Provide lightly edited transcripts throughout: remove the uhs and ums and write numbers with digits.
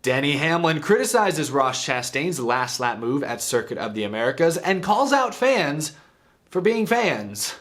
Denny Hamlin criticizes Ross Chastain's last lap move at Circuit of the Americas and calls out fans for being fans.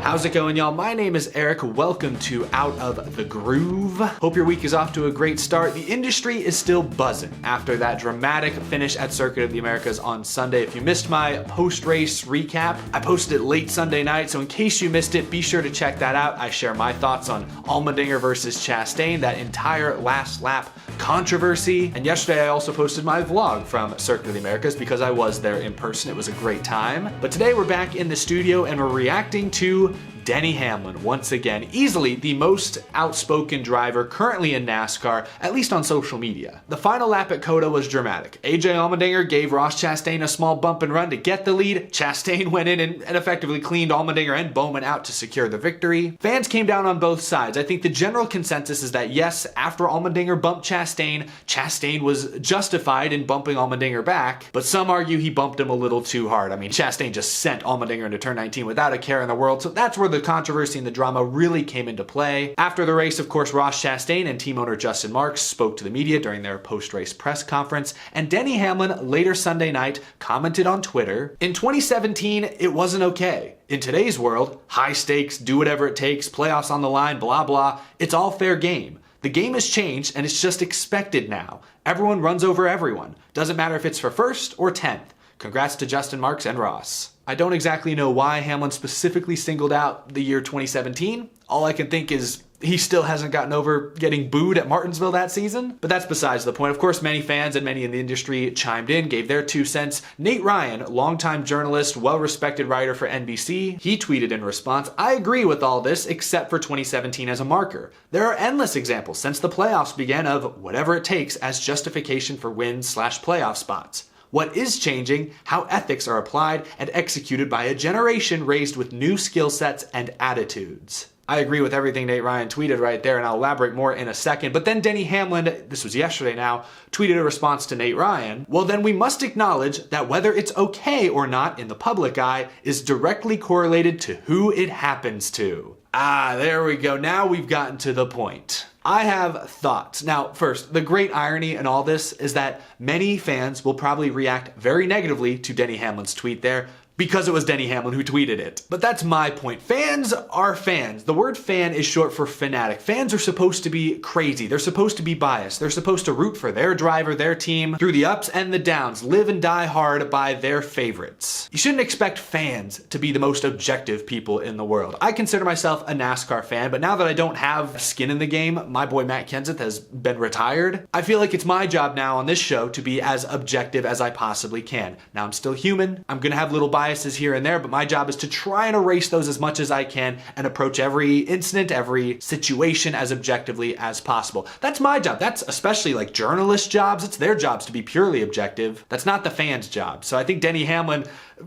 How's it going, y'all? My name is Eric. Welcome to Out of the Groove. Hope your week is off to a great start. The industry is still buzzing after that dramatic finish at Circuit of the Americas on Sunday. If you missed my post-race recap, I posted it late Sunday night, so in case you missed it, be sure to check that out. I share my thoughts on Allmendinger versus Chastain, that entire last lap controversy. And yesterday I also posted my vlog from Circuit of the Americas because I was there in person. It was a great time. But today we're back in the studio and we're reacting to Denny Hamlin, once again, easily the most outspoken driver currently in NASCAR, at least on social media. The final lap at COTA was dramatic. AJ Allmendinger gave Ross Chastain a small bump and run to get the lead. Chastain went in and effectively cleaned Allmendinger and Bowman out to secure the victory. Fans came down on both sides. I think the general consensus is that yes, after Allmendinger bumped Chastain, Chastain was justified in bumping Allmendinger back, but some argue he bumped him a little too hard. I mean, Chastain just sent Allmendinger into turn 19 without a care in the world, so that's where the controversy and the drama really came into play. After the race, of course, Ross Chastain and team owner Justin Marks spoke to the media during their post-race press conference, and Denny Hamlin later Sunday night commented on Twitter, "In 2017, it wasn't okay. In today's world, high stakes, do whatever it takes, playoffs on the line, blah blah, it's all fair game. The game has changed and it's just expected now. Everyone runs over everyone. Doesn't matter if it's for first or 10th. Congrats to Justin Marks and Ross." I don't exactly know why Hamlin specifically singled out the year 2017. All I can think is he still hasn't gotten over getting booed at Martinsville that season, but that's besides the point. Of course, many fans and many in the industry chimed in, gave their 2 cents. Nate Ryan, longtime journalist, well-respected writer for NBC, he tweeted in response, "I agree with all this except for 2017 as a marker. There are endless examples since the playoffs began of whatever it takes as justification for wins/playoff spots. What is changing, how ethics are applied and executed by a generation raised with new skill sets and attitudes." I agree with everything Nate Ryan tweeted right there, and I'll elaborate more in a second. But then Denny Hamlin, this was yesterday now, tweeted a response to Nate Ryan. "Well, then we must acknowledge that whether it's okay or not in the public eye is directly correlated to who it happens to." Ah, there we go. Now we've gotten to the point. I have thoughts. Now, first, the great irony in all this is that many fans will probably react very negatively to Denny Hamlin's tweet there because it was Denny Hamlin who tweeted it. But that's my point. Fans are fans. The word fan is short for fanatic. Fans are supposed to be crazy. They're supposed to be biased. They're supposed to root for their driver, their team, through the ups and the downs, live and die hard by their favorites. You shouldn't expect fans to be the most objective people in the world. I consider myself a NASCAR fan, but now that I don't have skin in the game, my boy Matt Kenseth has been retired, I feel like it's my job now on this show to be as objective as I possibly can. Now, I'm still human. I'm gonna have little biases here and there, but my job is to try and erase those as much as I can and approach every incident, every situation as objectively as possible. That's my job. That's especially like journalists' jobs. It's their jobs to be purely objective. That's not the fans' job. So I think Denny Hamlin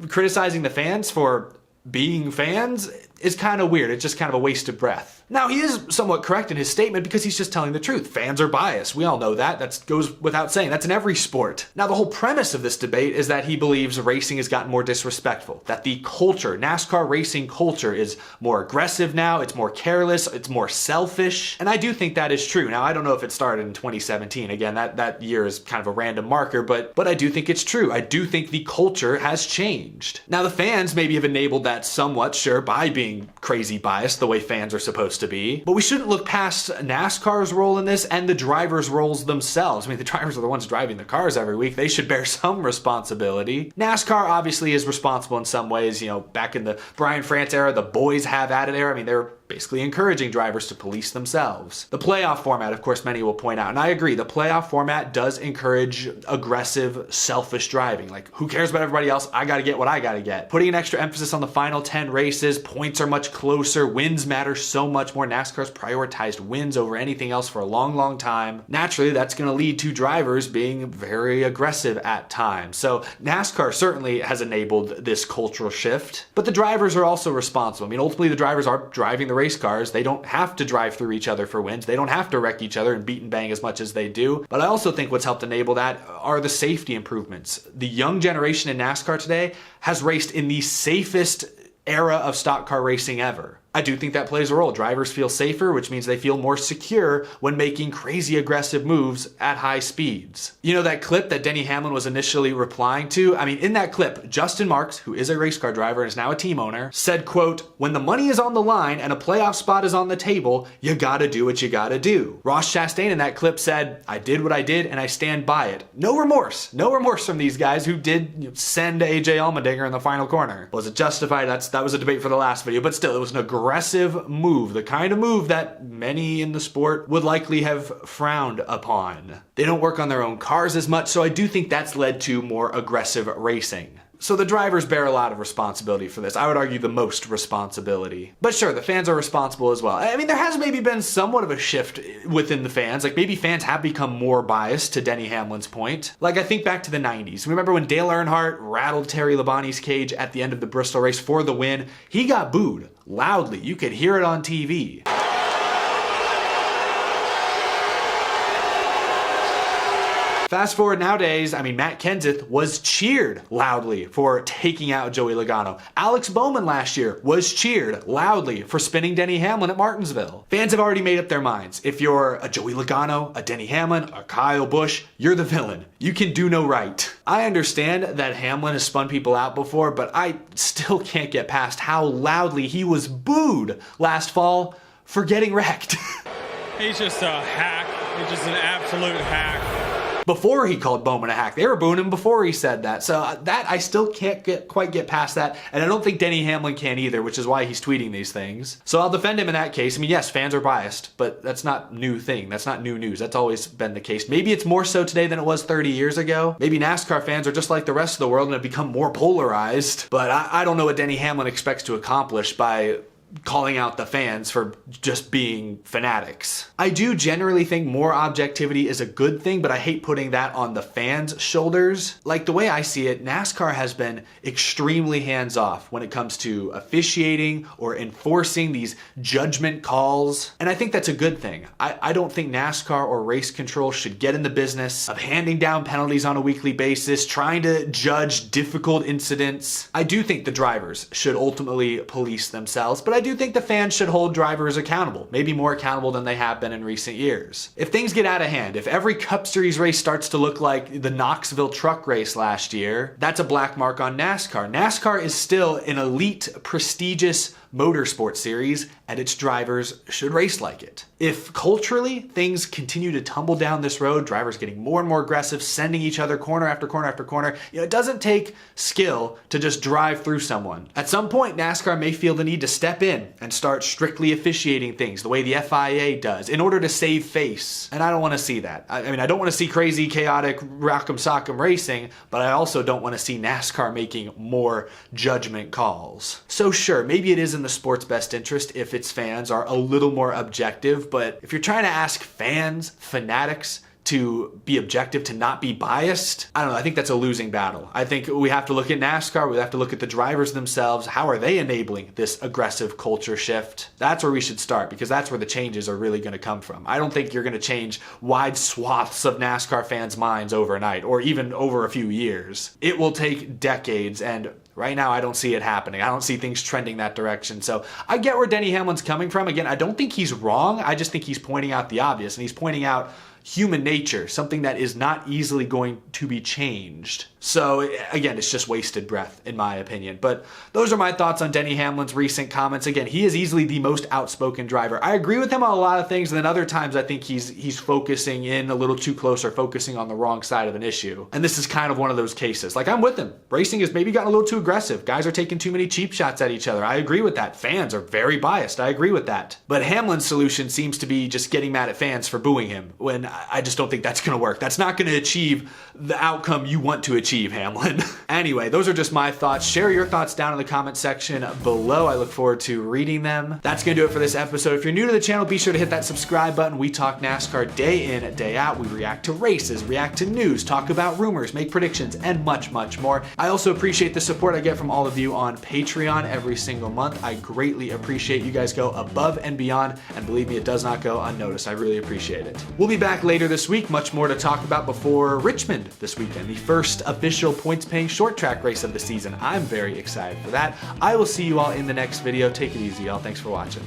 criticizing the fans for being fans is kind of weird. It's just kind of a waste of breath. Now, he is somewhat correct in his statement because he's just telling the truth. Fans are biased. We all know that. That goes without saying. That's in every sport. Now, the whole premise of this debate is that he believes racing has gotten more disrespectful, that the culture, NASCAR racing culture, is more aggressive now, it's more careless, it's more selfish, and I do think that is true. Now, I don't know if it started in 2017. Again, that year is kind of a random marker, but I do think it's true. I do think the culture has changed. Now, the fans maybe have enabled that somewhat, sure, by being crazy biased the way fans are supposed to be. But we shouldn't look past NASCAR's role in this and the drivers' roles themselves. I mean, the drivers are the ones driving the cars every week. They should bear some responsibility. NASCAR obviously is responsible in some ways. You know, back in the Brian France era, the boys have at it era. I mean, they're basically encouraging drivers to police themselves. The playoff format, of course, many will point out, and I agree, the playoff format does encourage aggressive, selfish driving. Like, who cares about everybody else? I gotta get what I gotta get. Putting an extra emphasis on the final 10 races, points are much closer, wins matter so much more. NASCAR's prioritized wins over anything else for a long, long time. Naturally, that's gonna lead to drivers being very aggressive at times. So NASCAR certainly has enabled this cultural shift, but the drivers are also responsible. I mean, ultimately the drivers are driving the race cars. They don't have to drive through each other for wins. They don't have to wreck each other and beat and bang as much as they do. But I also think what's helped enable that are the safety improvements. The young generation in NASCAR today has raced in the safest era of stock car racing ever. I do think that plays a role. Drivers feel safer, which means they feel more secure when making crazy aggressive moves at high speeds. You know that clip that Denny Hamlin was initially replying to? I mean, in that clip, Justin Marks, who is a race car driver and is now a team owner, said, quote, "When the money is on the line and a playoff spot is on the table, you gotta do what you gotta do." Ross Chastain in that clip said, "I did what I did and I stand by it." No remorse from these guys who did send AJ Allmendinger in the final corner. Was it justified? That was a debate for the last video, but still, it was an aggressive move, the kind of move that many in the sport would likely have frowned upon. They don't work on their own cars as much, so I do think that's led to more aggressive racing. So the drivers bear a lot of responsibility for this. I would argue the most responsibility. But sure, the fans are responsible as well. I mean, there has maybe been somewhat of a shift within the fans. Like maybe fans have become more biased, to Denny Hamlin's point. Like I think back to the 90s. Remember when Dale Earnhardt rattled Terry Labonte's cage at the end of the Bristol race for the win? He got booed loudly. You could hear it on TV. Fast forward nowadays, I mean, Matt Kenseth was cheered loudly for taking out Joey Logano. Alex Bowman last year was cheered loudly for spinning Denny Hamlin at Martinsville. Fans have already made up their minds. If you're a Joey Logano, a Denny Hamlin, a Kyle Busch, you're the villain. You can do no right. I understand that Hamlin has spun people out before, but I still can't get past how loudly he was booed last fall for getting wrecked. He's just a hack. He's just an absolute hack. Before he called Bowman a hack. They were booing him before he said that. So that I still can't quite get past that. And I don't think Denny Hamlin can either, which is why he's tweeting these things. So I'll defend him in that case. I mean, yes, fans are biased, but that's not new thing. That's not new news. That's always been the case. Maybe it's more so today than it was 30 years ago. Maybe NASCAR fans are just like the rest of the world and have become more polarized. But I don't know what Denny Hamlin expects to accomplish by calling out the fans for just being fanatics. I do generally think more objectivity is a good thing, but I hate putting that on the fans' shoulders. Like the way I see it, NASCAR has been extremely hands-off when it comes to officiating or enforcing these judgment calls, and I think that's a good thing. I don't think NASCAR or race control should get in the business of handing down penalties on a weekly basis, trying to judge difficult incidents. I do think the drivers should ultimately police themselves, but I do think the fans should hold drivers accountable, maybe more accountable than they have been in recent years. If things get out of hand, if every Cup Series race starts to look like the Knoxville truck race last year, that's a black mark on NASCAR. NASCAR is still an elite, prestigious motorsport series, and its drivers should race like it. If culturally things continue to tumble down this road, drivers getting more and more aggressive, sending each other corner after corner after corner, it doesn't take skill to just drive through someone. At some point, NASCAR may feel the need to step in and start strictly officiating things the way the FIA does in order to save face. And I don't want to see that. I mean, I don't want to see crazy, chaotic, rock'em sock'em racing, but I also don't want to see NASCAR making more judgment calls. So sure, maybe it is in the sport's best interest if its fans are a little more objective, but if you're trying to ask fans, fanatics, to be objective, to not be biased, I don't know, I think that's a losing battle. I think we have to look at NASCAR, we have to look at the drivers themselves. How are they enabling this aggressive culture shift? That's where we should start, because that's where the changes are really going to come from. I don't think you're going to change wide swaths of NASCAR fans' minds overnight, or even over a few years. It will take decades, and right now, I don't see it happening. I don't see things trending that direction. So I get where Denny Hamlin's coming from. Again, I don't think he's wrong. I just think he's pointing out the obvious, and he's pointing out human nature, something that is not easily going to be changed. So again, it's just wasted breath, in my opinion. But those are my thoughts on Denny Hamlin's recent comments. Again, he is easily the most outspoken driver. I agree with him on a lot of things, and then other times I think he's focusing in a little too close or focusing on the wrong side of an issue. And this is kind of one of those cases. Like, I'm with him. Racing has maybe gotten a little too aggressive. Guys are taking too many cheap shots at each other. I agree with that. Fans are very biased. I agree with that. But Hamlin's solution seems to be just getting mad at fans for booing him, when I just don't think that's going to work. That's not going to achieve the outcome you want to achieve, Hamlin. Anyway, those are just my thoughts. Share your thoughts down in the comment section below. I look forward to reading them. That's going to do it for this episode. If you're new to the channel, be sure to hit that subscribe button. We talk NASCAR day in, day out. We react to races, react to news, talk about rumors, make predictions, and much, much more. I also appreciate the support I get from all of you on Patreon every single month. I greatly appreciate you guys go above and beyond, and believe me, it does not go unnoticed. I really appreciate it. We'll be back back later this week, much more to talk about before Richmond this weekend, the first official points-paying short track race of the season. I'm very excited for that. I will see you all in the next video. Take it easy, y'all. Thanks for watching.